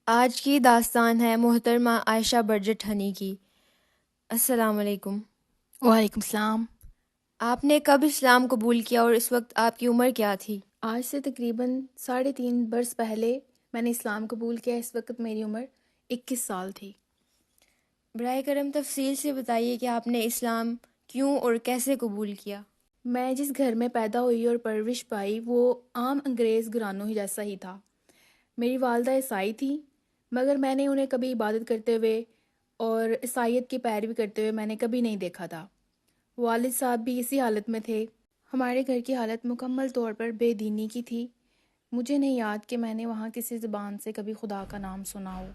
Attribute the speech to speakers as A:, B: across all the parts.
A: آج کی داستان ہے محترمہ عائشہ برجٹ ہنی کی۔ السلام علیکم۔
B: وعلیکم السلام۔
A: آپ نے کب اسلام قبول کیا اور اس وقت آپ کی عمر کیا تھی؟
B: آج سے تقریباً 3.5 برس پہلے میں نے اسلام قبول کیا۔ اس وقت میری عمر 21 سال تھی۔
A: براہ کرم تفصیل سے بتائیے کہ آپ نے اسلام کیوں اور کیسے قبول کیا؟
B: میں جس گھر میں پیدا ہوئی اور پرورش پائی وہ عام انگریز گھرانوں ہی جیسا ہی تھا۔ میری والدہ عیسائی تھی، مگر میں نے انہیں کبھی عبادت کرتے ہوئے اور عیسائیت کی پیروی کرتے ہوئے میں نے کبھی نہیں دیکھا تھا۔ والد صاحب بھی اسی حالت میں تھے۔ ہمارے گھر کی حالت مکمل طور پر بے دینی کی تھی۔ مجھے نہیں یاد کہ میں نے وہاں کسی زبان سے کبھی خدا کا نام سنا ہو۔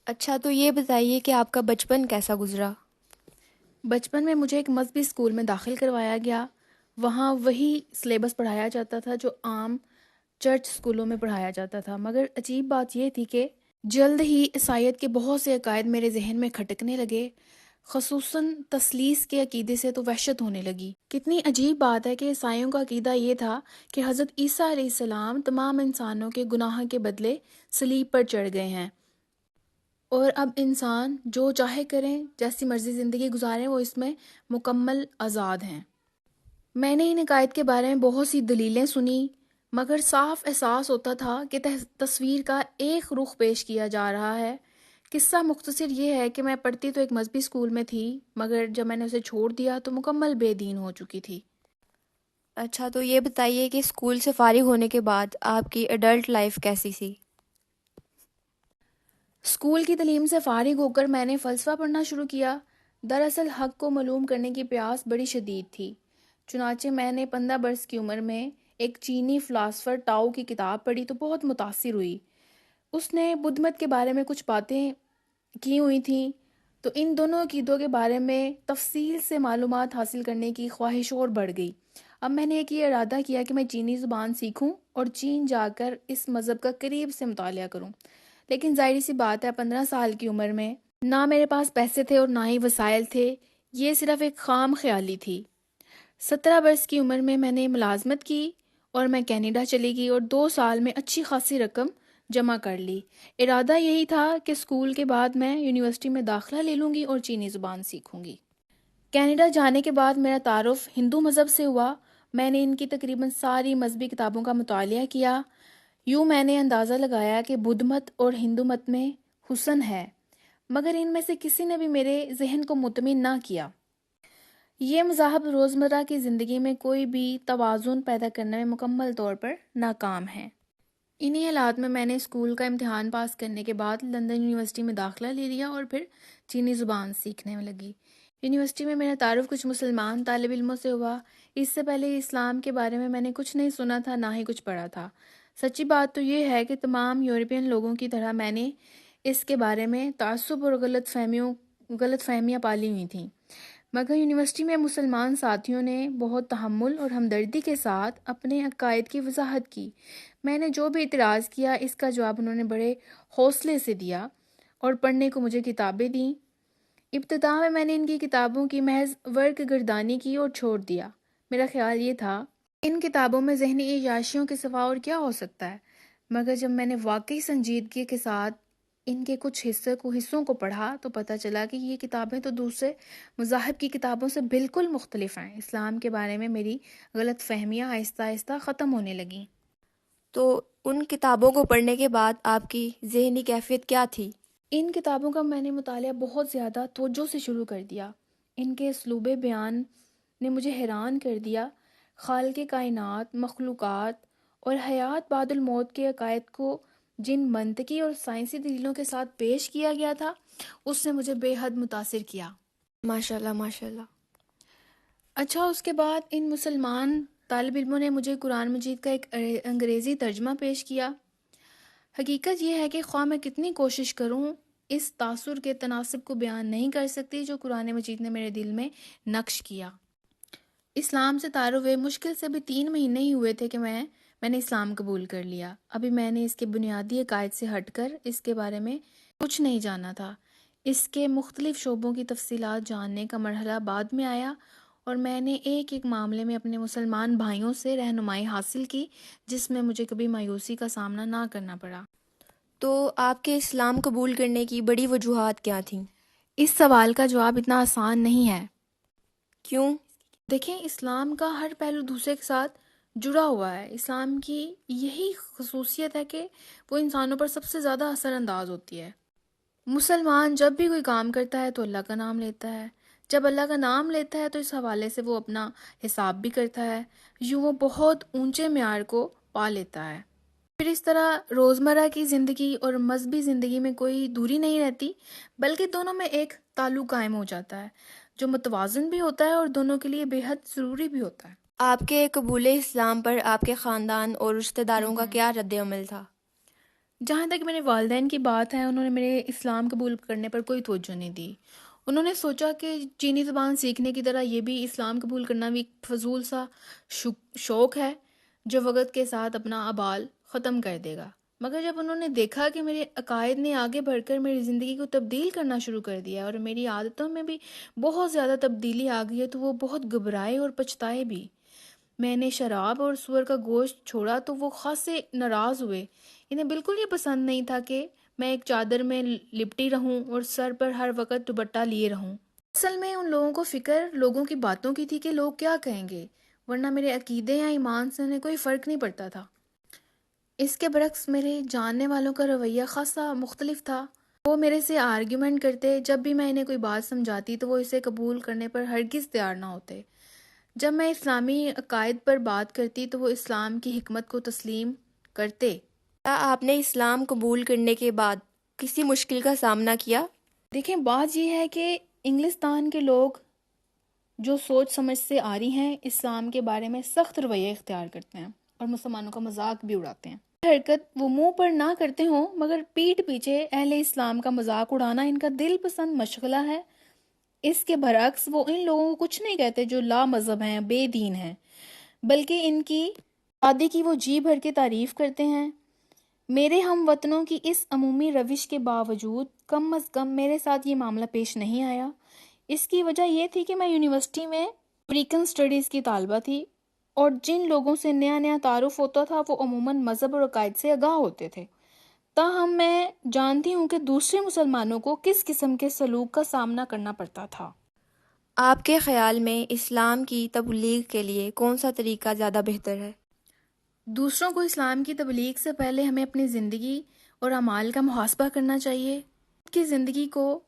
A: اچھا، تو یہ بتائیے کہ آپ کا بچپن کیسا گزرا؟
B: بچپن میں مجھے ایک مذہبی اسکول میں داخل کروایا گیا۔ وہاں وہی سلیبس پڑھایا جاتا تھا جو عام چرچ اسکولوں میں پڑھایا جاتا تھا، مگر عجیب بات یہ تھی کہ جلد ہی عیسائیت کے بہت سے عقائد میرے ذہن میں کھٹکنے لگے، خصوصاً تثلیث کے عقیدے سے تو وحشت ہونے لگی۔ کتنی عجیب بات ہے کہ عیسائیوں کا عقیدہ یہ تھا کہ حضرت عیسیٰ علیہ السلام تمام انسانوں کے گناہ کے بدلے صلیب پر چڑھ گئے ہیں، اور اب انسان جو چاہے کریں، جیسی مرضی زندگی گزاریں، وہ اس میں مکمل آزاد ہیں۔ میں نے ان عقائد کے بارے میں بہت سی دلیلیں سنی، مگر صاف احساس ہوتا تھا کہ تصویر کا ایک رخ پیش کیا جا رہا ہے۔ قصہ مختصر یہ ہے کہ میں پڑھتی تو ایک مذہبی اسکول میں تھی، مگر جب میں نے اسے چھوڑ دیا تو مکمل بے دین ہو چکی تھی۔
A: اچھا، تو یہ بتائیے کہ اسکول سے فارغ ہونے کے بعد آپ کی ایڈلٹ لائف کیسی تھی؟
B: اسکول کی تعلیم سے فارغ ہو کر میں نے فلسفہ پڑھنا شروع کیا۔ دراصل حق کو معلوم کرنے کی پیاس بڑی شدید تھی، چنانچہ میں نے 15 برس کی عمر میں ایک چینی فلاسفر ٹاؤ کی کتاب پڑھی تو بہت متاثر ہوئی۔ اس نے بدھ مت کے بارے میں کچھ باتیں کی ہوئی تھیں، تو ان دونوں عقیدوں کے بارے میں تفصیل سے معلومات حاصل کرنے کی خواہش اور بڑھ گئی۔ اب میں نے ایک یہ ارادہ کیا کہ میں چینی زبان سیکھوں اور چین جا کر اس مذہب کا قریب سے مطالعہ کروں، لیکن ظاہری سی بات ہے 15 سال کی عمر میں نہ میرے پاس پیسے تھے اور نہ ہی وسائل تھے، یہ صرف ایک خام خیالی تھی۔ 17 برس کی عمر میں نے ملازمت کی اور میں کینیڈا چلی گئی اور 2 سال میں اچھی خاصی رقم جمع کر لی۔ ارادہ یہی تھا کہ اسکول کے بعد میں یونیورسٹی میں داخلہ لے لوں گی اور چینی زبان سیکھوں گی۔ کینیڈا جانے کے بعد میرا تعارف ہندو مذہب سے ہوا۔ میں نے ان کی تقریباً ساری مذہبی کتابوں کا مطالعہ کیا۔ یوں میں نے اندازہ لگایا کہ بدھ مت اور ہندو مت میں حسن ہے، مگر ان میں سے کسی نے بھی میرے ذہن کو مطمئن نہ کیا۔ یہ مذاہب روزمرہ کی زندگی میں کوئی بھی توازن پیدا کرنے میں مکمل طور پر ناکام ہیں۔ انہی حالات میں نے اسکول کا امتحان پاس کرنے کے بعد لندن یونیورسٹی میں داخلہ لے لیا اور پھر چینی زبان سیکھنے میں لگی۔ یونیورسٹی میں میرا تعارف کچھ مسلمان طالب علموں سے ہوا۔ اس سے پہلے اسلام کے بارے میں نے کچھ نہیں سنا تھا، نہ ہی کچھ پڑھا تھا۔ سچی بات تو یہ ہے کہ تمام یورپین لوگوں کی طرح میں نے اس کے بارے میں تعصب اور غلط فہمیاں پالی ہوئی تھیں، مگر یونیورسٹی میں مسلمان ساتھیوں نے بہت تحمل اور ہمدردی کے ساتھ اپنے عقائد کی وضاحت کی۔ میں نے جو بھی اعتراض کیا اس کا جواب انہوں نے بڑے حوصلے سے دیا اور پڑھنے کو مجھے کتابیں دیں۔ ابتدا میں نے ان کی کتابوں کی محض ورق گردانی کی اور چھوڑ دیا۔ میرا خیال یہ تھا ان کتابوں میں ذہنی عیاشیوں کے سوا اور کیا ہو سکتا ہے، مگر جب میں نے واقعی سنجیدگی کے ساتھ ان کے کچھ حصوں کو پڑھا تو پتہ چلا کہ یہ کتابیں تو دوسرے مذاہب کی کتابوں سے بالکل مختلف ہیں۔ اسلام کے بارے میں میری غلط فہمیاں آہستہ آہستہ ختم ہونے لگیں۔
A: تو ان کتابوں کو پڑھنے کے بعد آپ کی ذہنی کیفیت کیا تھی؟
B: ان کتابوں کا میں نے مطالعہ بہت زیادہ توجہ سے شروع کر دیا۔ ان کے اسلوب بیان نے مجھے حیران کر دیا۔ خالق کائنات، مخلوقات اور حیات بعد الموت کے عقائد کو جن منطقی اور سائنسی دلیلوں کے ساتھ پیش کیا گیا تھا اس نے مجھے بے حد متاثر کیا۔
A: ماشاءاللہ ماشاءاللہ۔
B: اچھا، اس کے بعد ان مسلمان طالب علموں نے مجھے قرآن مجید کا ایک انگریزی ترجمہ پیش کیا۔ حقیقت یہ ہے کہ خواہ میں کتنی کوشش کروں اس تاثر کے تناسب کو بیان نہیں کر سکتی جو قرآن مجید نے میرے دل میں نقش کیا۔ اسلام سے تعارف ہوئے مشکل سے بھی 3 مہینے ہی ہوئے تھے کہ میں نے اسلام قبول کر لیا۔ ابھی میں نے اس کے بنیادی عقائد سے ہٹ کر اس کے بارے میں کچھ نہیں جانا تھا۔ اس کے مختلف شعبوں کی تفصیلات جاننے کا مرحلہ بعد میں آیا، اور میں نے ایک معاملے میں اپنے مسلمان بھائیوں سے رہنمائی حاصل کی جس میں مجھے کبھی مایوسی کا سامنا نہ کرنا پڑا۔
A: تو آپ کے اسلام قبول کرنے کی بڑی وجوہات کیا تھیں؟
B: اس سوال کا جواب اتنا آسان نہیں ہے۔
A: کیوں؟
B: دیکھیں، اسلام کا ہر پہلو دوسرے کے ساتھ جڑا ہوا ہے۔ اسلام کی یہی خصوصیت ہے کہ وہ انسانوں پر سب سے زیادہ اثر انداز ہوتی ہے۔ مسلمان جب بھی کوئی کام کرتا ہے تو اللہ کا نام لیتا ہے۔ جب اللہ کا نام لیتا ہے تو اس حوالے سے وہ اپنا حساب بھی کرتا ہے، یوں وہ بہت اونچے معیار کو پا لیتا ہے۔ پھر اس طرح روزمرہ کی زندگی اور مذہبی زندگی میں کوئی دوری نہیں رہتی، بلکہ دونوں میں ایک تعلق قائم ہو جاتا ہے جو متوازن بھی ہوتا ہے اور دونوں کے لیے بے حد ضروری بھی ہوتا ہے۔
A: آپ کے قبول اسلام پر آپ کے خاندان اور رشتہ داروں کا کیا رد عمل تھا؟
B: جہاں تک میرے والدین کی بات ہے، انہوں نے میرے اسلام قبول کرنے پر کوئی توجہ نہیں دی۔ انہوں نے سوچا کہ چینی زبان سیکھنے کی طرح یہ بھی اسلام قبول کرنا بھی ایک فضول سا شوق ہے جو وقت کے ساتھ اپنا آبال ختم کر دے گا۔ مگر جب انہوں نے دیکھا کہ میرے عقائد نے آگے بڑھ کر میری زندگی کو تبدیل کرنا شروع کر دیا ہے اور میری عادتوں میں بھی بہت زیادہ تبدیلی آ گئی ہے، تو وہ بہت گھبرائے اور پچھتائے بھی۔ میں نے شراب اور سور کا گوشت چھوڑا تو وہ خاصے ناراض ہوئے۔ انہیں بالکل یہ پسند نہیں تھا کہ میں ایک چادر میں لپٹی رہوں اور سر پر ہر وقت دوپٹہ لیے رہوں۔ اصل میں ان لوگوں کو فکر لوگوں کی باتوں کی تھی کہ لوگ کیا کہیں گے، ورنہ میرے عقیدے یا ایمان سے انہیں کوئی فرق نہیں پڑتا تھا۔ اس کے برعکس میرے جاننے والوں کا رویہ خاصا مختلف تھا۔ وہ میرے سے آرگیومنٹ کرتے، جب بھی میں انہیں کوئی بات سمجھاتی تو وہ اسے قبول کرنے پر ہرگز تیار نہ ہوتے۔ جب میں اسلامی عقائد پر بات کرتی تو وہ اسلام کی حکمت کو تسلیم کرتے۔
A: کیا آپ نے اسلام قبول کرنے کے بعد کسی مشکل کا سامنا کیا؟
B: دیکھیں، بات یہ ہے کہ انگلستان کے لوگ جو سوچ سمجھ سے آری ہیں، اسلام کے بارے میں سخت رویہ اختیار کرتے ہیں اور مسلمانوں کا مذاق بھی اڑاتے ہیں۔ یہ حرکت وہ منہ پر نہ کرتے ہوں، مگر پیٹھ پیچھے اہل اسلام کا مذاق اڑانا ان کا دل پسند مشغلہ ہے۔ اس کے برعکس وہ ان لوگوں کو کچھ نہیں کہتے جو لا مذہب ہیں، بے دین ہیں، بلکہ ان کی شادی کی وہ جی بھر کے تعریف کرتے ہیں۔ میرے ہم وطنوں کی اس عمومی روش کے باوجود کم از کم میرے ساتھ یہ معاملہ پیش نہیں آیا۔ اس کی وجہ یہ تھی کہ میں یونیورسٹی میں امریکن سٹڈیز کی طالبہ تھی، اور جن لوگوں سے نیا نیا تعارف ہوتا تھا وہ عموماً مذہب اور عقائد سے آگاہ ہوتے تھے۔ تاہم میں جانتی ہوں کہ دوسرے مسلمانوں کو کس قسم کے سلوک کا سامنا کرنا پڑتا تھا۔
A: آپ کے خیال میں اسلام کی تبلیغ کے لیے کون سا طریقہ زیادہ بہتر ہے؟
B: دوسروں کو اسلام کی تبلیغ سے پہلے ہمیں اپنی زندگی اور اعمال کا محاسبہ کرنا چاہیے۔ خود کی زندگی کو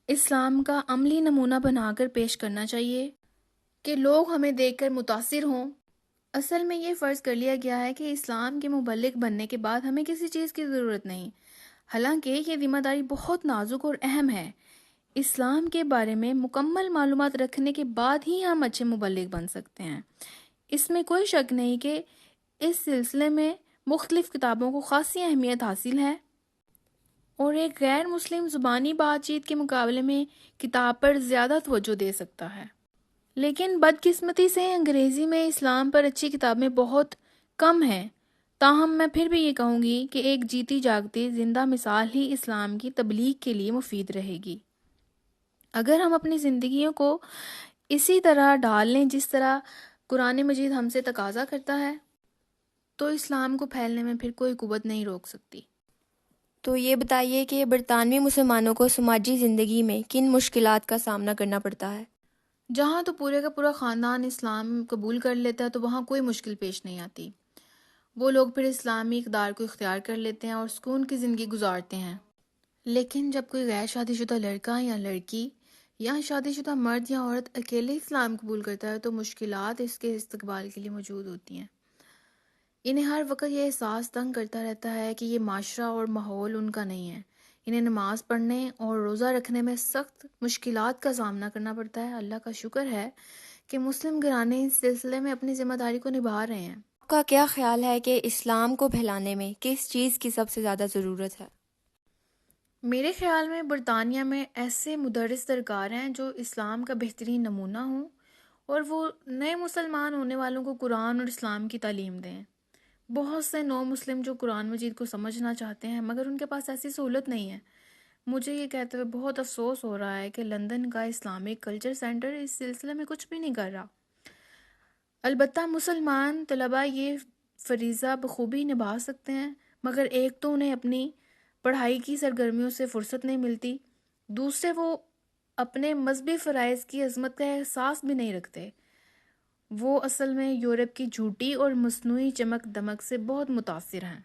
B: اسلام کا عملی نمونہ بنا کر پیش کرنا چاہیے کہ لوگ ہمیں دیکھ کر متاثر ہوں۔ اصل میں یہ فرض کر لیا گیا ہے کہ اسلام کے مبلغ بننے کے بعد ہمیں کسی چیز کی ضرورت نہیں، حالانکہ یہ ذمہ داری بہت نازک اور اہم ہے۔ اسلام کے بارے میں مکمل معلومات رکھنے کے بعد ہی ہم اچھے مبلغ بن سکتے ہیں۔ اس میں کوئی شک نہیں کہ اس سلسلے میں مختلف کتابوں کو خاصی اہمیت حاصل ہے، اور ایک غیر مسلم زبانی بات چیت کے مقابلے میں کتاب پر زیادہ توجہ دے سکتا ہے۔ لیکن بدقسمتی سے انگریزی میں اسلام پر اچھی کتابیں بہت کم ہیں۔ تاہم میں پھر بھی یہ کہوں گی کہ ایک جیتی جاگتی زندہ مثال ہی اسلام کی تبلیغ کے لیے مفید رہے گی۔ اگر ہم اپنی زندگیوں کو اسی طرح ڈھال لیں جس طرح قرآن مجید ہم سے تقاضا کرتا ہے، تو اسلام کو پھیلنے میں پھر کوئی قوت نہیں روک سکتی۔
A: تو یہ بتائیے کہ برطانوی مسلمانوں کو سماجی زندگی میں کن مشکلات کا سامنا کرنا پڑتا ہے؟
B: جہاں تو پورے کا پورا خاندان اسلام قبول کر لیتا ہے تو وہاں کوئی مشکل پیش نہیں آتی۔ وہ لوگ پھر اسلامی اقدار کو اختیار کر لیتے ہیں اور سکون کی زندگی گزارتے ہیں۔ لیکن جب کوئی غیر شادی شدہ لڑکا یا لڑکی یا شادی شدہ مرد یا عورت اکیلے اسلام قبول کرتا ہے تو مشکلات اس کے استقبال کے لیے موجود ہوتی ہیں۔ انہیں ہر وقت یہ احساس تنگ کرتا رہتا ہے کہ یہ معاشرہ اور ماحول ان کا نہیں ہے۔ انہیں نماز پڑھنے اور روزہ رکھنے میں سخت مشکلات کا سامنا کرنا پڑتا ہے۔ اللہ کا شکر ہے کہ مسلم گھرانے اس سلسلے میں اپنی ذمہ داری کو نبھا رہے ہیں۔
A: آپ کا کیا خیال ہے کہ اسلام کو پھیلانے میں کس چیز کی سب سے زیادہ ضرورت ہے؟
B: میرے خیال میں برطانیہ میں ایسے مدرس درکار ہیں جو اسلام کا بہترین نمونہ ہوں، اور وہ نئے مسلمان ہونے والوں کو قرآن اور اسلام کی تعلیم دیں۔ بہت سے نو مسلم جو قرآن مجید کو سمجھنا چاہتے ہیں مگر ان کے پاس ایسی سہولت نہیں ہے۔ مجھے یہ کہتے ہوئے بہت افسوس ہو رہا ہے کہ لندن کا اسلامک کلچر سینٹر اس سلسلے میں کچھ بھی نہیں کر رہا۔ البتہ مسلمان طلباء یہ فریضہ بخوبی نبھا سکتے ہیں، مگر ایک تو انہیں اپنی پڑھائی کی سرگرمیوں سے فرصت نہیں ملتی، دوسرے وہ اپنے مذہبی فرائض کی عظمت کا احساس بھی نہیں رکھتے۔ وہ اصل میں یورپ کی جھوٹی اور مصنوعی چمک دمک سے بہت متاثر ہیں،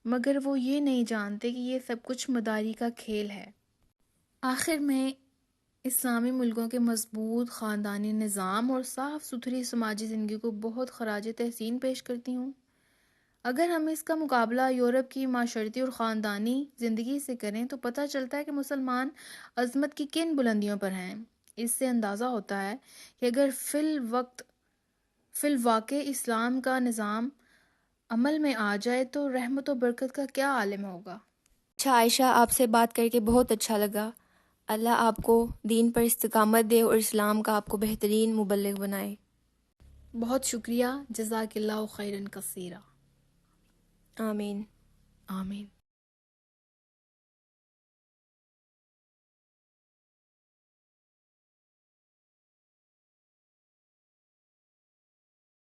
B: مگر وہ یہ نہیں جانتے کہ یہ سب کچھ مداری کا کھیل ہے۔ آخر میں اسلامی ملکوں کے مضبوط خاندانی نظام اور صاف ستھری سماجی زندگی کو بہت خراج تحسین پیش کرتی ہوں۔ اگر ہم اس کا مقابلہ یورپ کی معاشرتی اور خاندانی زندگی سے کریں تو پتہ چلتا ہے کہ مسلمان عظمت کی کن بلندیوں پر ہیں۔ اس سے اندازہ ہوتا ہے کہ اگر فی الواقع اسلام کا نظام عمل میں آ جائے تو رحمت و برکت کا کیا عالم ہوگا۔
A: اچھا عائشہ، آپ سے بات کر کے بہت اچھا لگا۔ اللہ آپ کو دین پر استقامت دے اور اسلام کا آپ کو بہترین مبلغ بنائے۔
B: بہت شکریہ، جزاک اللہ خیرا کثیرا۔
A: آمین۔
B: آمین۔